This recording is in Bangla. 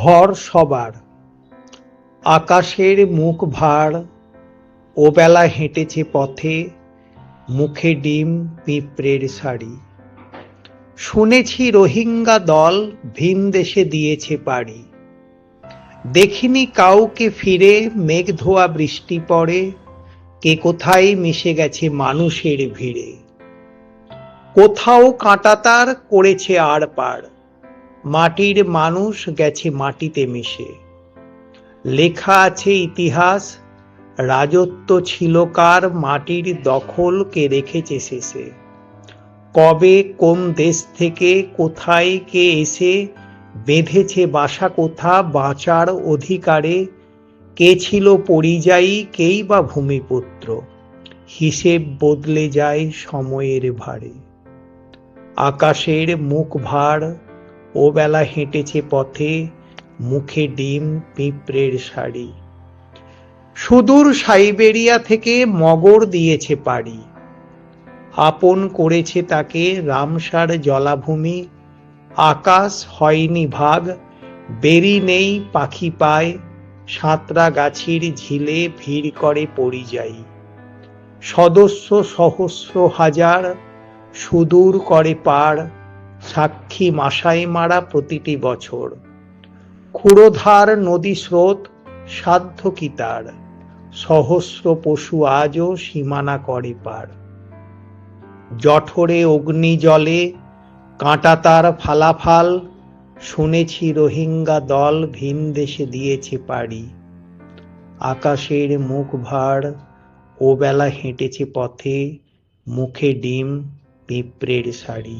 ঘর সবার, আকাশের মুখ ভার, ওবেলা হেঁটেছে পথে, মুখে ডিম পিঁপড়ের শাড়ি। শুনেছি রোহিঙ্গা দল ভিন দেশে দিয়েছে পাড়ি। দেখিনি কাউকে ফিরে, মেঘ ধোয়া বৃষ্টি পড়ে, কে কোথায় মিশে গেছে মানুষের ভিড়ে। কোথাও কাঁটাতার করেছে আর পার, মাটির মানুষ গেছে মাটিতে মিশে। লেখা আছে ইতিহাস, রাজত্ব ছিল কার, মাটির দখল কে রেখেছে শেষে। কবে কোন দেশ থেকে কোথায় কে এসে বেঁধেছে বাসা কোথা বাঁচার অধিকারে। কে ছিল পরিযায়ী, কেই বা ভূমিপুত্র, হিসেব বদলে যায় সময়ের ভারে। আকাশের মুখ ভার, ওবেলা হেঁটেছে পথে, মুখে ডিম পিঁপড়ের শাড়ি। সুদূর সাইবেরিয়া থেকে মগর দিয়েছে পাড়ি, আপন করেছে তাকে রামসার জলাভূমি। আকাশ হয়নি ভাগ, বেরি নেই পাখি পায়, সাঁতরাগাছির ঝিলে ভিড় করে পরিযায়ী। সদস্য সহস্র হাজার, সুদূর করে পার, সাক্ষী মাসায় মারা প্রতিটি বছর। ক্ষুরধার নদী স্রোত, সাধ্য কি তার, সহস্র পশু আজও সীমানা করে পার। জঠরে অগ্নি জলে, কাঁটাতার ফালাফাল, শুনেছি রোহিঙ্গা দল ভিন দেশে দিয়েছে পাড়ি। আকাশের মুখ ভার, ওবেলা হেঁটেছে পথে, মুখে ডিম পিঁপড়ের শাড়ি।